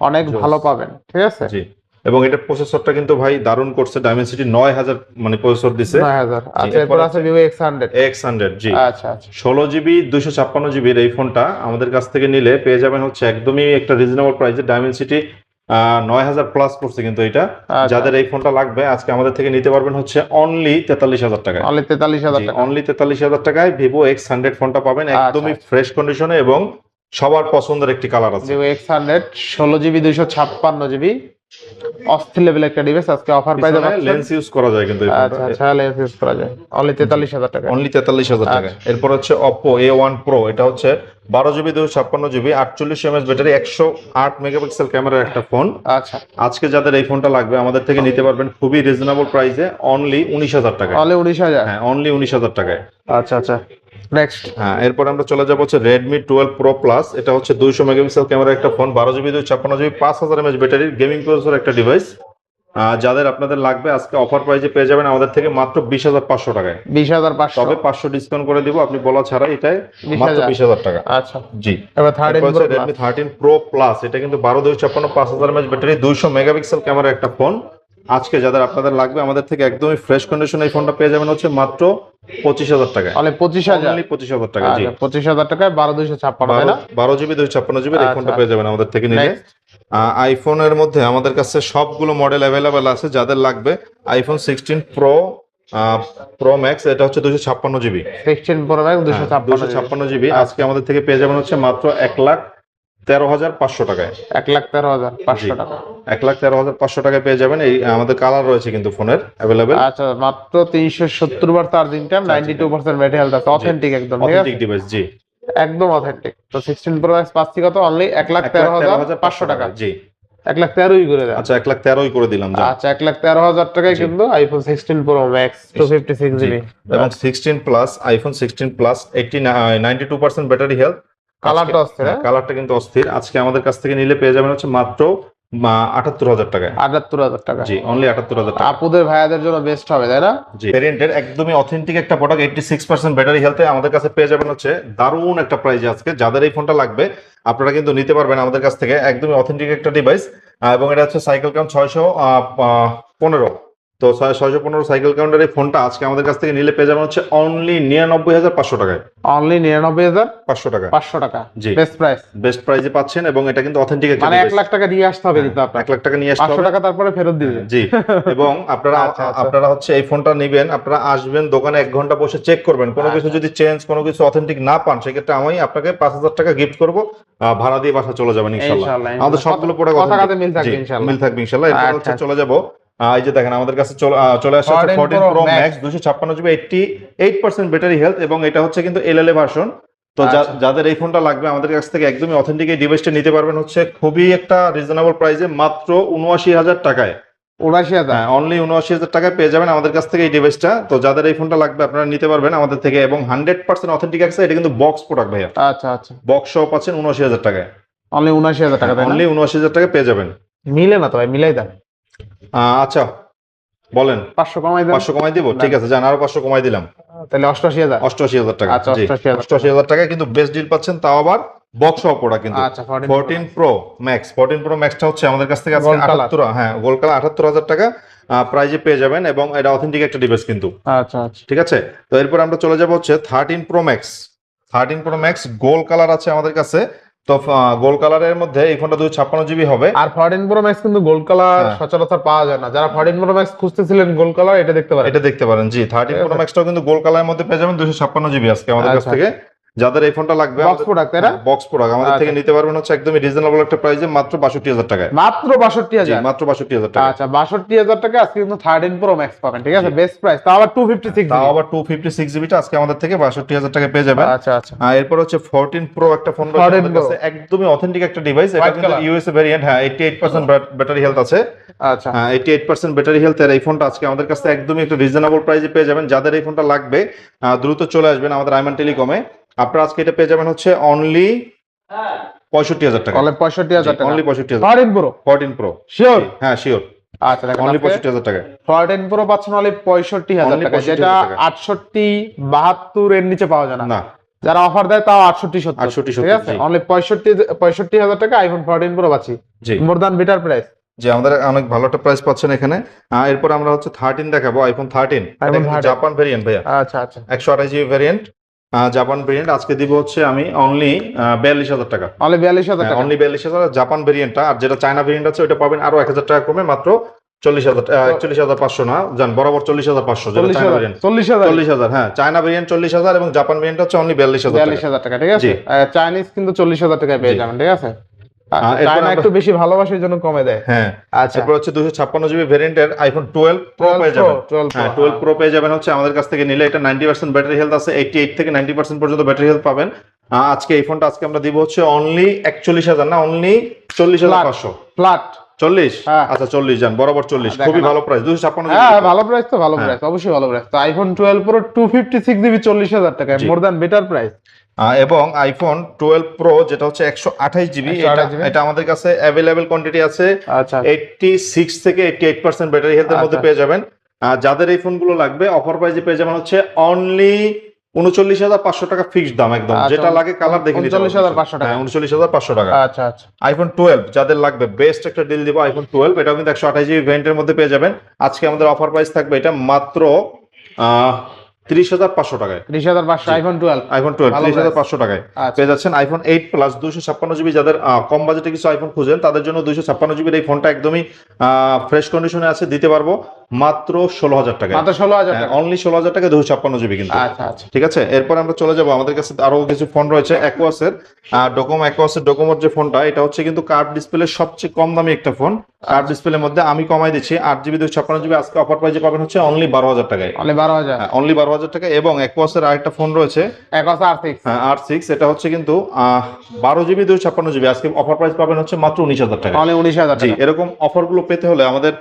অনেক ভালো পাবেন, ঠিক আছে। জি এবং এটা প্রসেসরটা কিন্তু ভাই দারুণ করছে, ডায়মেনসিটি 9,000 মানে প্রসেসর দিছে। 9,000। আচ্ছা, এরপর আছে Vivo X100। X100 জি আচ্ছা আচ্ছা। 16GB 256GB এই ফোনটা আমাদের কাছ থেকে নিলে পেয়ে যাবেন হচ্ছে একদমই একটা রিজনেবল প্রাইসে, ডায়মেনসিটি 9,000 প্লাস করছে কিন্তু এটা। আচ্ছা। যাদের এই ফোনটা লাগবে আজকে আমাদের থেকে নিতে পারবেন হচ্ছে অনলি 43,000 টাকায়। অনলি 43,000 টাকা। অনলি 43,000 টাকায় ভিভো X100 ফোনটা পাবেন একদমই আচ্ছা। ফ্রেশ কন্ডিশনে এবং সবার পছন্দের একটি কালার আছে। Vivo X100 16GB 256GB, অস্থির লেভেল একটা ডিভাইস। আজকে অফার পাই যাবেন। লেন্স ইউজ করা যায় কিন্তু এই আচ্ছা ফোনটা। আচ্ছা, লেন্স ইউজ করা যায়। অনলি 43,000 টাকা। অনলি 43,000 টাকায়। এরপর হচ্ছে Oppo A1 Pro, এটা হচ্ছে 12GB 256GB 48 mAh battery, 108 megapixel ক্যামেরার একটা ফোন। আচ্ছা, আজকে যাদের এই ফোনটা লাগবে আমাদের থেকে নিতে পারবেন খুবই রিজনেবল প্রাইসে অনলি 19,000 টাকায়। অনলি 19,000। হ্যাঁ অনলি 19,000 টাকায়। আচ্ছা আচ্ছা, নেক্সট। হ্যাঁ এরপর আমরা চলে যাবো হচ্ছে Redmi 12 Pro Plus, এটা হচ্ছে 200 মেগাপিক্সেল ক্যামেরার একটা ফোন, 12GB 256GB 5000 mAh ব্যাটারির গেমিং প্রসেসর একটা ডিভাইস। যাদের আপনাদের লাগবে আজকে অফার প্রাইসে পেয়ে যাবেন আমাদের থেকে মাত্র 20,500 টাকায়। 20,500। তবে 500 ডিসকাউন্ট করে দিব, আপনি বলা ছাড়া এটাই মাত্র 20,000 টাকা। আচ্ছা, জি এবার 13 এরপর হচ্ছে Pro Redmi 13 Pro Plus, এটা কিন্তু 12/256 5000 mAh ব্যাটারি 200 মেগাপিক্সেল ক্যামেরার একটা ফোন। আজকে যাদের আপনাদের লাগবে আমাদের থেকে একদমই ফ্রেশ কন্ডিশনে এই ফোনটা পেয়ে যাবেন হচ্ছে মাত্র 25,000 টাকা। অনলি 25,000। অনলি 25,000 টাকা। জি 25,000 টাকায় 12,256, তাই না? 12GB 256GB এই ফোনটা পেয়ে যাবেন আমাদের থেকে নিলে। আইফোনের মধ্যে আমাদের কাছে সবগুলো মডেল অ্যাভেলেবেল আছে, যাদের লাগবে iPhone 16 Pro Max, এটা হচ্ছে 256GB। 16 Pro Max 256GB। আজকে আমাদের থেকে পেয়ে যাবেন হচ্ছে মাত্র 1,13,500 টাকায়। 1,13,500 টাকা। 1,13,500 টাকায় পেয়ে যাবেন। এই আমাদের কালার রয়েছে কিন্তু ফোনের অ্যাভেলেবেল। আচ্ছা, মাত্র 370 বার চার্জিং টাইম, 92% ব্যাটারি হেলথ আছে, অথেন্টিক একদম, ঠিক আছে, অথেন্টিক ডিভাইস। জি একদম অথেন্টিক। তো 16 Pro Max পাচ্ছি কত? অনলি 1,13,500 টাকা। জি 1,13,000 করে দেন। আচ্ছা 1,13,000 করে দিলাম যা। আচ্ছা 1,13,000 টাকায় কিন্তু আইফোন 16 প্রো ম্যাক্স 256 জিবি এবং 16 plus iPhone 16 plus 92% battery health. কালারটা অস্থির। কালারটা কিন্তু অস্থির। আজকে আমাদের কাছ থেকে নিলে পেয়ে যাবেন হচ্ছে মাত্র 78,000 টাকায়। 78,000 টাকা। জি অনলি 78,000 টাকা। আপুদের ভাইয়াদের জন্য বেস্ট হবে তাই না? জি ভেরিয়েন্টের একদমই অথেন্টিক একটা প্রোডাক্ট 86% ব্যাটারি হেলথে আমাদের কাছে পেয়ে যাবেন হচ্ছে দারুণ একটা প্রাইজে আজকে। যাদের এই ফোনটা লাগবে আপনারা কিন্তু নিতে পারবেন আমাদের কাছ থেকে, একদমই অথেন্টিক একটা ডিভাইস। এবং এটা হচ্ছে সাইকেল কাউন্ট 615। তো 615 সাইকেল কাউন্টের এই ফোনটা আজকে আমাদের কাছ থেকে নিলে পেয়ে যাবেন হচ্ছে অনলি 99,500 টাকায়। অনলি 99,500 টাকা। 500 টাকা জি বেস্ট প্রাইস। বেস্ট প্রাইজে পাচ্ছেন এবং এটা কিন্তু অথেন্টিক একটা মানে 1 ডিভাইস। লাখ টাকা দিয়ে আসতে হবে কিন্তু আপনার। 1 লাখ টাকা নিয়ে আসতে 500 হবে। টাকা তারপরে ফেরত দিবে। জি এবং আপনারা আচ্ছা, আচ্ছা। আপনারা হচ্ছে এই ফোনটা নেবেন, আপনারা আসবেন দোকানে 1 ঘন্টা বসে চেক করবেন, কোনো কিছু যদি চেঞ্জ কোনো কিছু অথেন্টিক না পান সেক্ষেত্রে আমি আপনাকে 5,000 টাকা গিফট করব, ভাড়া দিয়ে বাসা চলে যাবেন ইনশাআল্লাহ। ইনশাআল্লাহ, আমাদের সবগুলো প্রোডাক্ট কথা কাজে মিল থাকবে ইনশাআল্লাহ। মিল থাকবে ইনশাআল্লাহ। এরপর আচ্ছা, হচ্ছে আচ্ছা। চলে যাব এই যে দেখেন আমাদের কাছে চলে আসছে 14 14 Pro pro Max, max 256 GB 88% battery health এবং এটা হচ্ছে কিন্তু এলএলএ ভার্সন। তো আচ্ছা। যাদের এই ফোনটা লাগবে আমাদের কাছ থেকে একদমই অথেন্টিক এই ডিভাইসটা নিতে পারবেন হচ্ছে খুবই একটা রিজনেবল প্রাইসে মাত্র 79,000 টাকায়। 79,000 হ্যাঁ অনলি 79,000 টাকায় পেয়ে যাবেন আমাদের কাছ থেকে এই ডিভাইসটা। তো যাদের এই ফোনটা লাগবে আপনারা নিতে পারবেন আমাদের থেকে এবং 100% অথেন্টিক আছে। এটা কিন্তু বক্স প্রোডাক্ট ভাইয়া, আচ্ছা আচ্ছা। বক্স সহ পাচ্ছেন 79,000 টাকায়। অনলি 79,000 টাকা তাই না? অনলি 79,000 টাকায় পেয়ে যাবেন। মিলে না তো ভাই, মিলাই দেন। আচ্ছা বলেন 500 কমাই দেন। 500 কমাই দিব? ঠিক আছে যান আরো 500 কমাই দিলাম, তাহলে 88,000। 88,000 টাকা। আচ্ছা, জি 88,000 88,000 টাকায় কিন্তু বেস্ট ডিল পাচ্ছেন, তাও আবার বক্স সহ প্রোডাক্ট কিন্তু। আচ্ছা 14 14 প্রো ম্যাক্স 14 প্রো ম্যাক্সটা হচ্ছে আমাদের কাছ থেকে আজকে Gold color। 78 হ্যাঁ গোল্ড কালার 78,000 টাকা প্রাইজে পেয়ে যাবেন এবং এটা অথেন্টিক একটা ডিভাইস কিন্তু। আচ্ছা আচ্ছা। ঠিক আছে তো এরপর আমরা চলে যাব হচ্ছে 13 pro max. 13 pro max gold colour আছে আমাদের কাছে। তো গোল্ড কালারের মধ্যে এই ফোনটা 256 জিবি হবে। আর 14 প্রো ম্যাক্স কিন্তু গোল্ড কালার হ্যাঁ। সচরাচর পাওয়া যায় না। যারা 14 প্রো ম্যাক্স খুঁজতেছিলেন গোল্ড কালার, এটা দেখতে পারেন। এটা দেখতে পারেন। জি 13 প্রো ম্যাক্সটাও কিন্তু গোল্ড কালারের মধ্যে পেয়ে যাবেন 256 জিবি আজকে আমাদের কাছ আচ্ছা। থেকে। যাদের এই ফোনটা লাগবে বক্স প্রোডাক্ট তাই না? বক্স প্রোডাক্ট আমাদের আচ্ছা। থেকে নিতে পারবেন হচ্ছে একদমই রিজনেবল একটা প্রাইসে মাত্র 62,000 টাকায়। মাত্র জি 62,000। মাত্র 62,000 টাকা। আচ্ছা 62,000 টাকা আজকে কিন্তু 13 প্রো ম্যাক্স পাবেন। ঠিক আছে বেস্ট প্রাইস, তাও আবার 256 তাও আবার 256 জিবিটা আজকে আমাদের থেকে 62,000 টাকায় পেয়ে যাবেন। আচ্ছা আচ্ছা। এরপর হচ্ছে 14 প্রো একটা ফোন রয়েছে 14 আমাদের কাছে, একদমই অথেন্টিক একটা ডিভাইস। এটা White কিন্তু color। USA variant. হ্যাঁ 88% ব্যাটারি হেলথ আছে। আচ্ছা 88% ব্যাটারি হেলথ এর এই ফোনটা আজকে আমাদের কাছে একদমই একটা রিজনেবল প্রাইসে পেয়ে যাবেন। যাদের এই ফোনটা লাগবে দ্রুত চলে আসবেন আমাদের আইমান টেলিকমে। আপনারা আজকে এটা পেয়ে যাবেন হচ্ছে অনলি 65,000 টাকা। তাহলে 65,000 টাকা। অনলি 65,000। 14 pro 14 pro sure? হ্যাঁ শিওর আচ্ছা দেখেন অনলি আজকে 65,000 টাকা। 14 প্রো পাচ্ছেন অনলি 65,000 Only টাকা, 65,000 যেটা টাকা। 68 72 এর নিচে পাওয়া যায় না। না যারা অফার দেয় তাও 68 70। 68 ঠিক আছে জি। অনলি 65,000 টাকা আইফোন 14 প্রো পাচ্ছি। জি মোর দ্যান বেটার প্রাইস। যে আমাদের অনেক ভালো একটা প্রাইস পাচ্ছেন এখানে। এরপর আমরা হচ্ছে 13 দেখাবো, আইফোন 13। এটা iPhone কিন্তু 13 জাপান ভেরিয়েন্ট ভাইয়া, আচ্ছা আচ্ছা। 128 জিবি ভেরিয়েন্ট জাপান ভেরিয়েন্ট। আজকে দিব হচ্ছে আমি অনলি 42,000 টাকা। অনলি 42,000 টাকা। Only 42,000 Japan ভেরিয়েন্টটা। আর যেটা চায়না ভেরিয়েন্ট আছে ওটা পাবেন আরো 1,000 টাকা কমে মাত্র 40,000 41,500 না জান বরাবর 40,500 যেটা চায়না 40,000 ভেরিয়েন্ট। 40,000 40,000 হ্যাঁ চায়না ভেরিয়েন্ট 40,000 এবং জাপান ভেরিয়েন্ট হচ্ছে অনলি 42,000 টাকা। 42,000 টাকা। ঠিক আছে জি। চাইনিজ কিন্তু 40,000 টাকায় পেয়ে যাবেন। ঠিক আছে এরপর চায়না আমরা- একটু বেশি ভালোবাসার জন্য কমে দেয়। হ্যাঁ আচ্ছা এরপর হচ্ছে 256 জিবি ভেরিয়েন্টের আইফোন 12 প্রো 12 পেয়ে Pro, যাবেন। 12 Pro, হ্যাঁ 12 প্রো পেয়ে যাবেন হচ্ছে আমাদের কাছ থেকে নিলে। এটা 90% ব্যাটারি হেলথ আছে, 88 থেকে 90% পর্যন্ত ব্যাটারি হেলথ পাবেন। আজকে এই ফোনটা আজকে আমরা দিব হচ্ছে অনলি 41,000 না অনলি 40,500। ফ্ল্যাট 40 হ্যাঁ। আচ্ছা 40 জান বরাবর 40 দেখেন খুবই না। ভালো প্রাইস 256 হ্যাঁ জিবি। ভালো প্রাইস তো, ভালো হ্যাঁ। প্রাইস অবশ্যই ভালো প্রাইস। তো আইফোন 12 প্রো 256 জিবি 40,000 টাকা, জি। More than better price. এবং আইফোন 12 প্রো যেটা হচ্ছে 128 জিবি, 128 GB এটা আমাদের কাছে অ্যাভেলেবেল কোয়ান্টিটি আছে। আচ্ছা 86 থেকে 88% ব্যাটারি হেলথের মধ্যে আচ্ছা। পেয়ে যাবেন। যাদের এই ফোনগুলো লাগবে অফার প্রাইসে পেয়ে যাবেন হচ্ছে অনলি 39,500 টাকা ফিক্সড দাম একদম। আচ্ছা, যেটা লাগে কালার দেখে নিতে 39,500 টাকা। হ্যাঁ 39,500 টাকা। আচ্ছা আচ্ছা। আইফোন 12 যাদের লাগবে বেস্ট একটা ডিল দিব আইফোন 12। এটাও কিন্তু 128 জিবি ভেরিয়েন্টের মধ্যে পেয়ে যাবেন। আজকে আমাদের অফার প্রাইস থাকবে এটা মাত্র 30,500 টাকায়। 30,500 আইফোন 12। আইফোন 12 ভালো 30,500 টাকায় আচ্ছা। পেয়ে যাচ্ছেন। আইফোন 8 প্লাস 256 জিবি যাদের কম বাজেটে কিছু আইফোন খুঁজেন তাদের জন্য 256 জিবির এই ফোনটা একদমই ফ্রেশ কন্ডিশনে আছে, দিতে পারবো মাত্র 16,000 টাকা, মাত্র 16,000 টাকা। অনলি 16,000 টাকা 256 জিবি কিন্তু। আচ্ছা আচ্ছা। ঠিক আছে, এরপর আমরা চলে যাব, আমাদের কাছে আরো কিছু ফোন রয়েছে অ্যাকোয়াসের। অ্যাকোয়াসের ডোকোমোর যে ফোনটা, এটা হচ্ছে কিন্তু কার্ভ ডিসপ্লে সবচেয়ে কম দামি একটা ফোন। কার্ভ ডিসপ্লের মধ্যে আমি কমাই দিচ্ছি 8 জিবি 256 জিবি, আজকে অফার প্রাইসে পাবেন হচ্ছে অনলি 12,000 টাকায়। অনলি 12,000। অনলি 12,000 টাকা। এবং অ্যাকোয়াসের আরেকটা ফোন রয়েছে একস R6। R6, এটা হচ্ছে কিন্তু 12 জিবি 256 জিবি, আজকে অফার প্রাইস পাবেন হচ্ছে মাত্র 19,000 টাকা। অনলি 19,000 জি, টাকা। এরকম অফার গুলো পেতে হলে আমাদের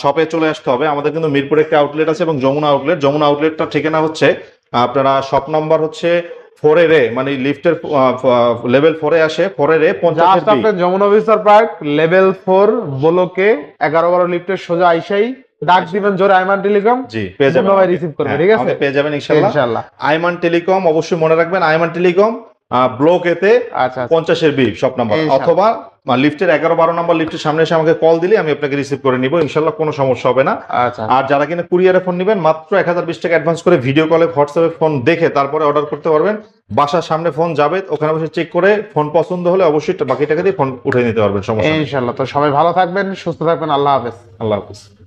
শপে চলে আসতে হবে। আমাদের কিন্তু মিরপুরে একটা আউটলেট আছে এবং যমুনা আউটলেট। যমুনা আউটলেটটা ঠিকানা হচ্ছে আপনারা শপ নাম্বার হচ্ছে 4 এর এ, মানে লিফটের লেভেল 4 এ আসে, 4 এর এ 50 জাস্ট এর আপনি যমুনা অফিসার পার্ক লেভেল 4 ব্লকে 11 লিফটের সোজা আইসাই ডাক দিবেন জোরে আইমান টেলিকম। জি, পেয়ে যাবেন, ভাই রিসিভ করবে। ঠিক আছে, আমাকে পেয়ে যাবেন ইনশাআল্লাহ। ইনশাআল্লাহ। আইমান টেলিকম, অবশ্যই মনে রাখবেন আইমান টেলিকম ব্লক এতে আচ্ছা আচ্ছা। 50 এর বি শপ নাম্বার, ইনশাআল্লাহ। অথবা লিফটের 11-12 নাম্বার লিফটের সামনে এসে আমাকে কল দিলে আমি আপনাকে রিসিভ করে নিব, ইনশাআল্লাহ কোনো সমস্যা হবে না। আচ্ছা আর যারা কিনা কুরিয়ারে ফোন নেবেন, মাত্র 1020 টাকা অ্যাডভান্স করে ভিডিও কলে হোয়াটসঅ্যাপে ফোন দেখে তারপরে অর্ডার করতে পারবেন। বাসার সামনে ফোন যাবে, ওখানে বসে চেক করে ফোন পছন্দ হলে অবশ্যই বাকি টাকা দিয়ে ফোন উঠে নিতে পারবেন, সমস্যা নেই। ইনশাআল্লাহ। তো সবাই ভালো থাকবেন, সুস্থ থাকবেন, আল্লাহ হাফেজ। আল্লাহ হাফিজ।